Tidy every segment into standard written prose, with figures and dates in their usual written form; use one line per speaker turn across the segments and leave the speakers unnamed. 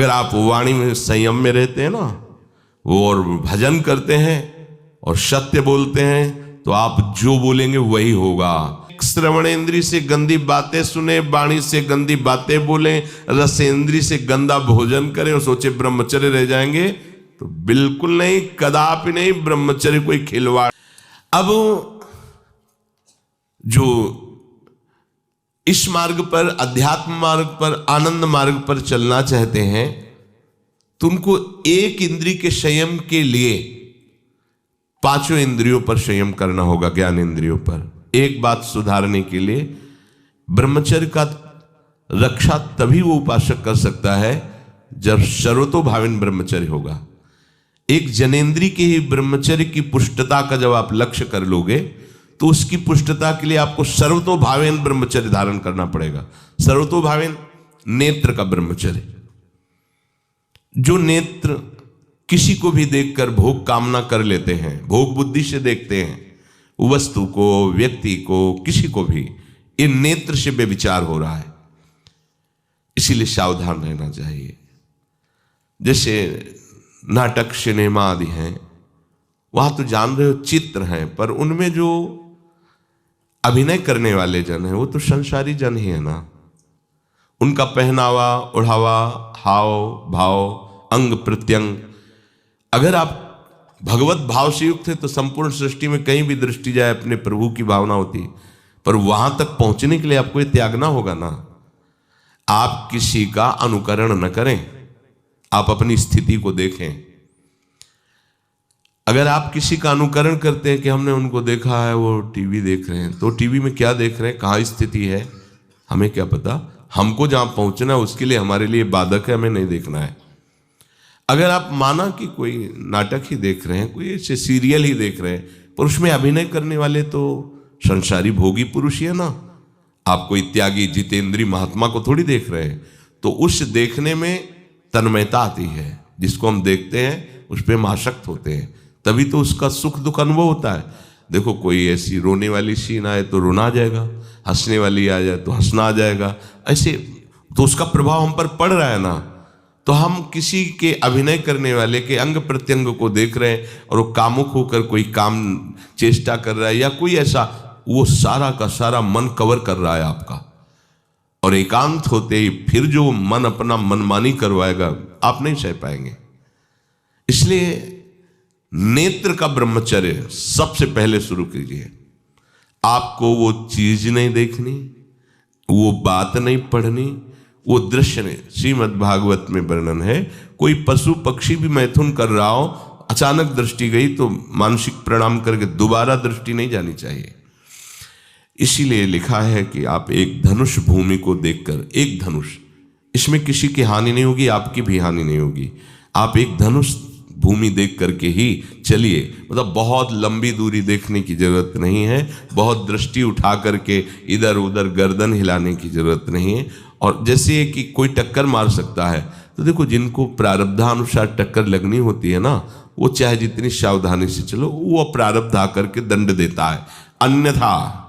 अगर आप वाणी में संयम में रहते हैं ना, वो और भजन करते हैं और सत्य बोलते हैं, तो आप जो बोलेंगे वही होगा। श्रवणेंद्री से गंदी बातें सुने, वाणी से गंदी बातें बोले, रसेंद्री से गंदा भोजन करें और सोचे ब्रह्मचर्य रह जाएंगे, तो बिल्कुल नहीं, कदापि नहीं। ब्रह्मचर्य कोई खिलवाड़। अब जो इस मार्ग पर, अध्यात्म मार्ग पर, आनंद मार्ग पर चलना चाहते हैं, तो उनको एक इंद्रिय के संयम के लिए पांचों इंद्रियों पर संयम करना होगा, ज्ञान इंद्रियों पर। एक बात सुधारने के लिए ब्रह्मचर्य का रक्षा तभी वो उपासक कर सकता है जब सर्वतोभावेन ब्रह्मचर्य होगा। एक जनेन्द्रीय के ही ब्रह्मचर्य की पुष्टता का जब आप लक्ष्य कर लोगे, तो उसकी पुष्टता के लिए आपको सर्वतोभावेन ब्रह्मचर्य धारण करना पड़ेगा। सर्वतोभावेन नेत्र का ब्रह्मचर्य, जो नेत्र किसी को भी देखकर भोग कामना कर लेते हैं, भोग बुद्धि से देखते हैं वस्तु को, व्यक्ति को, किसी को भी, ये नेत्र से बेविचार हो रहा है। इसीलिए सावधान रहना चाहिए। जैसे नाटक, सिनेमा आदि हैं, वहां तो जान रहे हो चित्र हैं, पर उनमें जो अभिनय करने वाले जन हैं वो तो संसारी जन ही है ना। उनका पहनावा, ओढ़ावा, हाव भाव, अंग प्रत्यंग, अगर आप भगवत भाव से युक्त है तो संपूर्ण सृष्टि में कहीं भी दृष्टि जाए अपने प्रभु की भावना होती है। पर वहां तक पहुंचने के लिए आपको ये त्यागना होगा ना। आप किसी का अनुकरण न करें, आप अपनी स्थिति को देखें। अगर आप किसी का अनुकरण करते हैं कि हमने उनको देखा है, वो टीवी देख रहे हैं, तो टीवी में क्या देख रहे हैं, कहाँ स्थिति है, हमें क्या पता। हमको जहां पहुंचना है उसके लिए हमारे लिए बाधक है, हमें नहीं देखना है। अगर आप माना कि कोई नाटक ही देख रहे हैं, कोई ऐसे सीरियल ही देख रहे हैं, पर उसमें अभिनय करने वाले तो संसारी भोगी पुरुष ही है ना। आप कोई त्यागी जितेंद्रीय महात्मा को थोड़ी देख रहे हैं। तो उस देखने में तन्मयता आती है, जिसको हम देखते हैं उस पर हम आसक्त होते हैं, तभी तो उसका सुख दुख अनुभव होता है। देखो कोई ऐसी रोने वाली सीन आए तो रोना आ जाएगा, हंसने वाली आ जाए तो हंसना आ जाएगा, ऐसे तो उसका प्रभाव हम पर पड़ रहा है ना। तो हम किसी के अभिनय करने वाले के अंग प्रत्यंग को देख रहे हैं और वो कामुक होकर कोई काम चेष्टा कर रहा है या कोई ऐसा, वो सारा का सारा मन कवर कर रहा है आपका। और एकांत होते ही फिर जो मन अपना मनमानी करवाएगा, आप नहीं सह पाएंगे। इसलिए नेत्र का ब्रह्मचर्य सबसे पहले शुरू कीजिए। आपको वो चीज नहीं देखनी, वो बात नहीं पढ़नी, वो दृश्य नहीं। श्रीमद् भागवत में वर्णन है, कोई पशु पक्षी भी मैथुन कर रहा हो, अचानक दृष्टि गई तो मानसिक प्रणाम करके दोबारा दृष्टि नहीं जानी चाहिए। इसीलिए लिखा है कि आप एक धनुष भूमि को देखकर, एक धनुष, इसमें किसी की हानि नहीं होगी, आपकी भी हानि नहीं होगी। आप एक धनुष भूमि देख करके ही चलिए। मतलब बहुत लंबी दूरी देखने की जरूरत नहीं है, बहुत दृष्टि उठा करके इधर उधर गर्दन हिलाने की जरूरत नहीं है। और जैसे कि कोई टक्कर मार सकता है, तो देखो जिनको प्रारब्धानुसार टक्कर लगनी होती है ना, वो चाहे जितनी सावधानी से चलो, वो प्रारब्ध आकर के दंड देता है। अन्यथा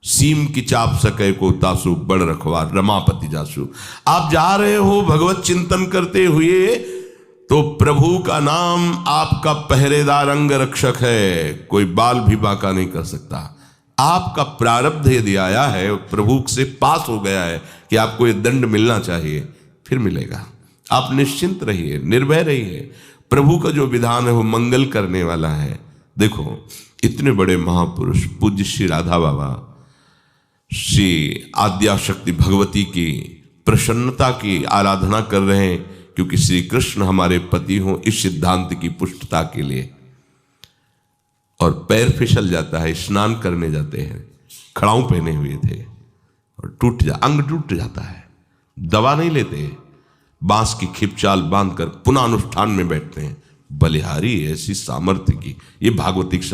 सीम की चाप सके को तासु, बड़ रखवार रमापति जासु। आप जा रहे हो भगवत चिंतन करते हुए, तो प्रभु का नाम आपका पहरेदार अंग रक्षक है, कोई बाल भी बांका नहीं कर सकता। आपका प्रारब्ध यदि आया है, प्रभु से पास हो गया है कि आपको ये दंड मिलना चाहिए, फिर मिलेगा। आप निश्चिंत रहिए, निर्भय रहिए। प्रभु का जो विधान है वो मंगल करने वाला है। देखो इतने बड़े महापुरुष पूज्य श्री राधा बाबा, श्री आद्याशक्ति भगवती की प्रसन्नता की आराधना कर रहे हैं, क्योंकि श्री कृष्ण हमारे पति हों, इस सिद्धांत की पुष्टता के लिए। और पैर फिसल जाता है, स्नान करने जाते हैं, खड़ाऊ पहने हुए थे और अंग टूट जाता है, दवा नहीं लेते, बांस की खिपचाल बांधकर पुनः अनुष्ठान में बैठते हैं। बलिहारी ऐसी सामर्थ्य की, ये भागवतिक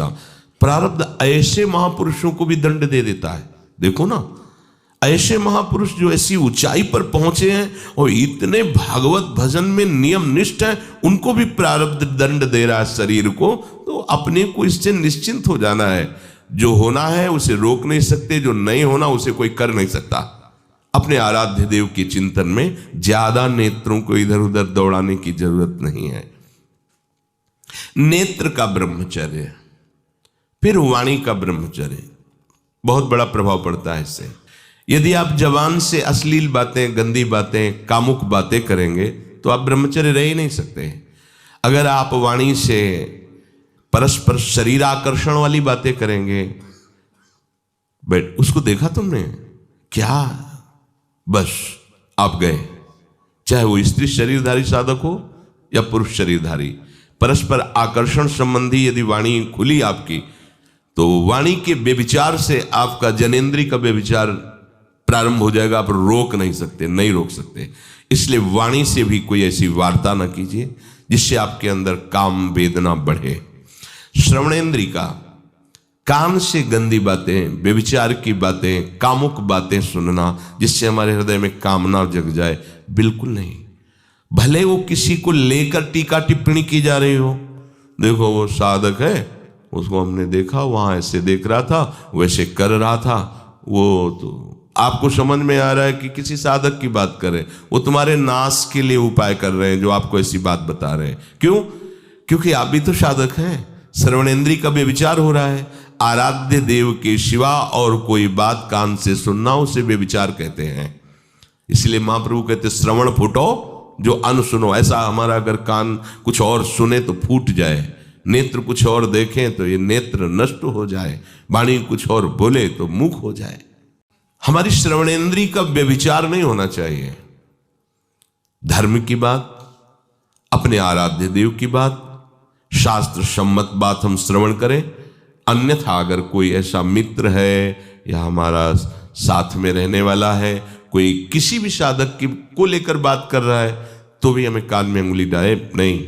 प्रारब्ध ऐसे महापुरुषों को भी दंड दे देता है। देखो ना, ऐसे महापुरुष जो ऐसी ऊंचाई पर पहुंचे हैं और इतने भागवत भजन में नियम निष्ठ हैं, उनको भी प्रारब्ध दंड दे रहा है शरीर को। तो अपने को इससे निश्चिंत हो जाना है। जो होना है उसे रोक नहीं सकते, जो नहीं होना उसे कोई कर नहीं सकता। अपने आराध्य देव के चिंतन में ज्यादा नेत्रों को इधर उधर दौड़ाने की जरूरत नहीं है। नेत्र का ब्रह्मचर्य, फिर वाणी का ब्रह्मचर्य, बहुत बड़ा प्रभाव पड़ता है इससे। यदि आप जवान से अश्लील बातें, गंदी बातें, कामुक बातें करेंगे तो आप ब्रह्मचर्य रह ही नहीं सकते। अगर आप वाणी से परस्पर शरीर आकर्षण वाली बातें करेंगे, बट उसको देखा तुमने क्या, बस आप गए। चाहे वो स्त्री शरीरधारी साधक हो या पुरुष शरीरधारी, परस्पर आकर्षण संबंधी यदि वाणी खुली आपकी, तो वाणी के व्यभिचार से आपका जनेंद्री का व्यभिचार प्रारंभ हो जाएगा। आप रोक नहीं सकते, नहीं रोक सकते। इसलिए वाणी से भी कोई ऐसी वार्ता ना कीजिए जिससे आपके अंदर काम वेदना बढ़े। श्रवणेंद्री का, कान से गंदी बातें, व्यभिचार की बातें, कामुक बातें सुनना जिससे हमारे हृदय में कामना जग जाए, बिल्कुल नहीं। भले वो किसी को लेकर टीका टिप्पणी की जा रही हो, देखो वो साधक है, उसको हमने देखा वहां ऐसे देख रहा था, वैसे कर रहा था, वो तो आपको समझ में आ रहा है कि किसी साधक की बात कर रहे हैं, वो तुम्हारे नाश के लिए उपाय कर रहे हैं जो आपको ऐसी बात बता रहे हैं। क्यों? क्योंकि आप भी तो साधक हैं। श्रवणेंद्री का व्यभिचार हो रहा है। आराध्य देव के सिवा और कोई बात कान से सुनना उसे व्यभिचार कहते हैं। इसलिए महाप्रभु कहते श्रवण फूटो जो अन सुनो। ऐसा हमारा अगर कान कुछ और सुने तो फूट जाए, नेत्र कुछ और देखें तो ये नेत्र नष्ट हो जाए, वाणी कुछ और बोले तो मुख हो जाए। हमारी श्रवणेंद्री का व्यभिचार नहीं होना चाहिए। धर्म की बात, अपने आराध्य देव की बात, शास्त्र सम्मत बात हम श्रवण करें। अन्यथा अगर कोई ऐसा मित्र है या हमारा साथ में रहने वाला है, कोई किसी भी साधक की को लेकर बात कर रहा है, तो भी हमें कान में उंगली डाले नहीं।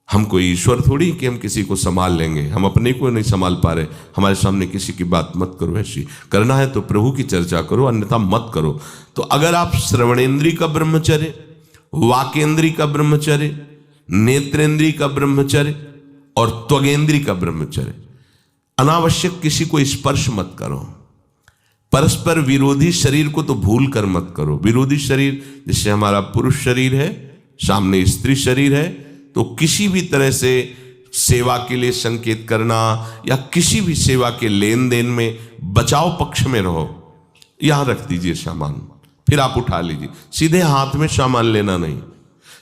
हम कोई ईश्वर थोड़ी कि हम किसी को संभाल लेंगे, हम अपने को नहीं संभाल पा रहे। हमारे सामने किसी की बात मत करो, ऐसी करना है तो प्रभु की चर्चा करो, अन्यथा मत करो। तो अगर आप श्रवणेंद्री का ब्रह्मचर्य, वाकेंद्री का ब्रह्मचर्य, नेत्रेंद्री का ब्रह्मचर्य और त्वगेंद्री का ब्रह्मचर्य, अनावश्यक किसी को स्पर्श मत करो। परस्पर विरोधी शरीर को तो भूल कर मत करो। विरोधी शरीर जिससे हमारा पुरुष शरीर है, सामने स्त्री शरीर है, तो किसी भी तरह से सेवा के लिए संकेत करना या किसी भी सेवा के लेन देन में बचाव पक्ष में रहो। यहां रख दीजिए सामान, फिर आप उठा लीजिए। सीधे हाथ में सामान लेना नहीं,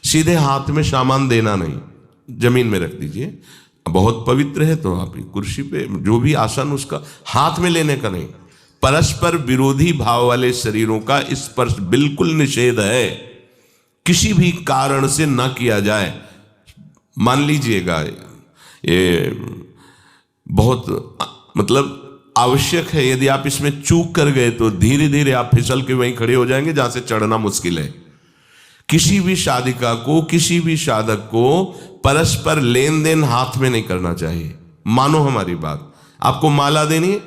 सीधे हाथ में सामान देना नहीं, जमीन में रख दीजिए। बहुत पवित्र है तो आप कुर्सी पे जो भी आसन उसका हाथ में लेने का नहीं। परस्पर विरोधी भाव वाले शरीरों का स्पर्श बिल्कुल निषेध है, किसी भी कारण से न किया जाए। मान लीजिएगा ये बहुत मतलब आवश्यक है, यदि आप इसमें चूक कर गए तो धीरे धीरे आप फिसल के वहीं खड़े हो जाएंगे जहां से चढ़ना मुश्किल है। किसी भी साधिका को, किसी भी साधक को परस्पर लेन देन हाथ में नहीं करना चाहिए। मानो हमारी बात, आपको माला देनी है,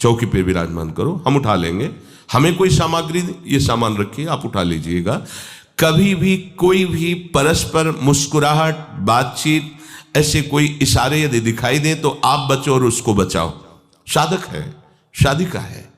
चौकी पे विराजमान करो, हम उठा लेंगे। हमें कोई सामग्री, ये सामान रखिए, आप उठा लीजिएगा। कभी भी कोई भी परस्पर मुस्कुराहट, बातचीत, ऐसे कोई इशारे यदि दिखाई दे तो आप बचो और उसको बचाओ। साधक है, साधिका है,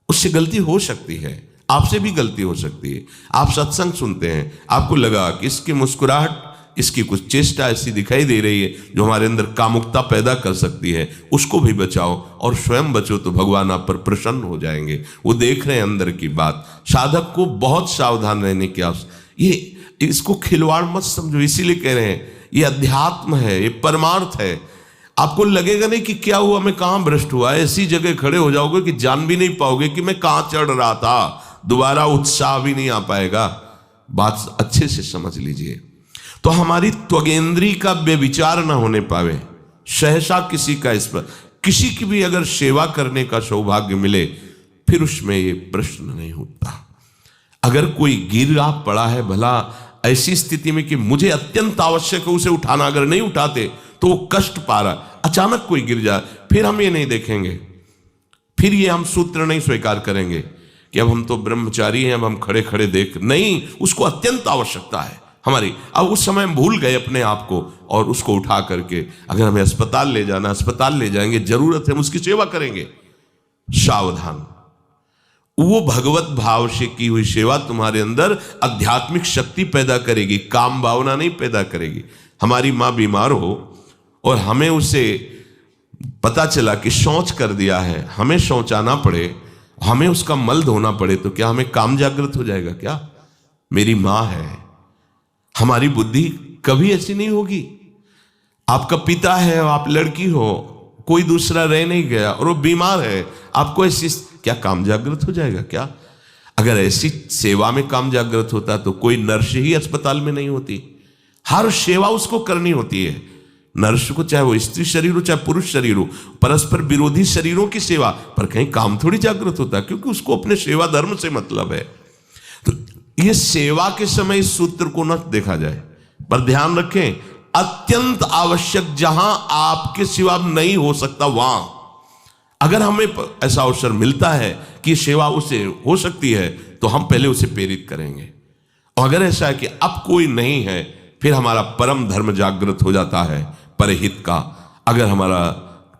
उससे गलती हो सकती है, आपसे भी गलती हो सकती है। आप सत्संग सुनते हैं, आपको लगा कि इसकी मुस्कुराहट, इसकी कुछ चेष्टा ऐसी दिखाई दे रही है जो हमारे अंदर कामुकता पैदा कर सकती है, उसको भी बचाओ और स्वयं बचो, तो भगवान आप पर प्रसन्न हो जाएंगे। वो देख रहे हैं अंदर की बात। साधक को बहुत सावधान रहने की आवश्यकता। ये इसको खिलवाड़ मत समझो, इसीलिए कह रहे हैं ये अध्यात्म है, ये परमार्थ है। आपको लगेगा नहीं कि क्या हुआ, मैं कहां भ्रष्ट हुआ, ऐसी जगह खड़े हो जाओगे कि जान भी नहीं पाओगे कि मैं कहां चढ़ रहा था, दोबारा उत्साह भी नहीं आ पाएगा। बात अच्छे से समझ लीजिए। तो हमारी त्वगेंद्री का व्यभिचार ना होने पावे। सहसा किसी का इस पर, किसी की भी अगर सेवा करने का सौभाग्य मिले, फिर उसमें ये प्रश्न नहीं उठता। अगर कोई गिरा पड़ा है, भला ऐसी स्थिति में कि मुझे अत्यंत आवश्यक है उसे उठाना, अगर नहीं उठाते तो वो कष्ट पा रहा, अचानक कोई गिर जाए, फिर हम ये नहीं देखेंगे, फिर ये हम सूत्र नहीं स्वीकार करेंगे कि अब हम तो ब्रह्मचारी हैं, अब हम खड़े खड़े देख नहीं। उसको अत्यंत आवश्यकता है हमारी। अब उस समय हम भूल गए अपने आप को और उसको उठा करके अगर हमें अस्पताल ले जाना, अस्पताल ले जाएंगे, जरूरत है हम उसकी सेवा करेंगे। सावधान। वो भगवत भाव से की हुई सेवा तुम्हारे अंदर आध्यात्मिक शक्ति पैदा करेगी, काम भावना नहीं पैदा करेगी। हमारी माँ बीमार हो और हमें उसे पता चला कि शौच कर दिया है, हमें शौचाना पड़े, हमें उसका मल धोना पड़े, तो क्या हमें काम जागृत हो जाएगा? क्या मेरी माँ है। हमारी बुद्धि कभी ऐसी नहीं होगी। आपका पिता है और आप लड़की हो, कोई दूसरा रह नहीं गया और वो बीमार है, आपको ऐसी क्या काम जागृत हो जाएगा? क्या अगर ऐसी सेवा में काम जागृत होता तो कोई नर्स ही अस्पताल में नहीं होती। हर सेवा उसको करनी होती है, नर्स को, चाहे वो स्त्री शरीर हो चाहे पुरुष शरीर हो, परस्पर विरोधी शरीरों की सेवा, पर कहीं काम थोड़ी जागृत होता, क्योंकि उसको अपने सेवा धर्म से मतलब है। तो ये सेवा के समय इस सूत्र को न देखा जाए, पर ध्यान रखें, अत्यंत आवश्यक जहां आपके सिवा नहीं हो सकता, वहां अगर हमें ऐसा अवसर मिलता है कि सेवा उसे हो सकती है, तो हम पहले उसे प्रेरित करेंगे। और अगर ऐसा है कि अब कोई नहीं है, फिर हमारा परम धर्म जागृत हो जाता है परहित का। अगर हमारा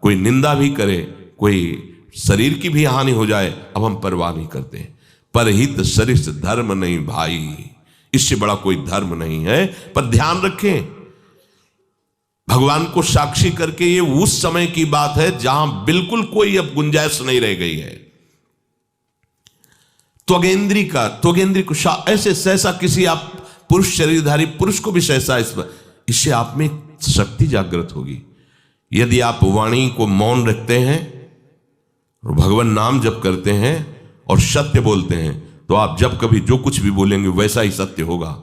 कोई निंदा भी करे, कोई शरीर की भी हानि हो जाए, अब हम परवाह नहीं करते। परहित सरिस धर्म नहीं भाई, इससे बड़ा कोई धर्म नहीं है। पर ध्यान रखें, भगवान को साक्षी करके ये उस समय की बात है जहां बिल्कुल कोई अब गुंजाइश नहीं रह गई है। त्वगेंद्री को ऐसे सहसा किसी आप पुरुष शरीरधारी पुरुष को भी सहसा इससे आप में शक्ति जागृत होगी। यदि आप वाणी को मौन रखते हैं और भगवान नाम जप करते हैं और सत्य बोलते हैं, तो आप जब कभी जो कुछ भी बोलेंगे वैसा ही सत्य होगा।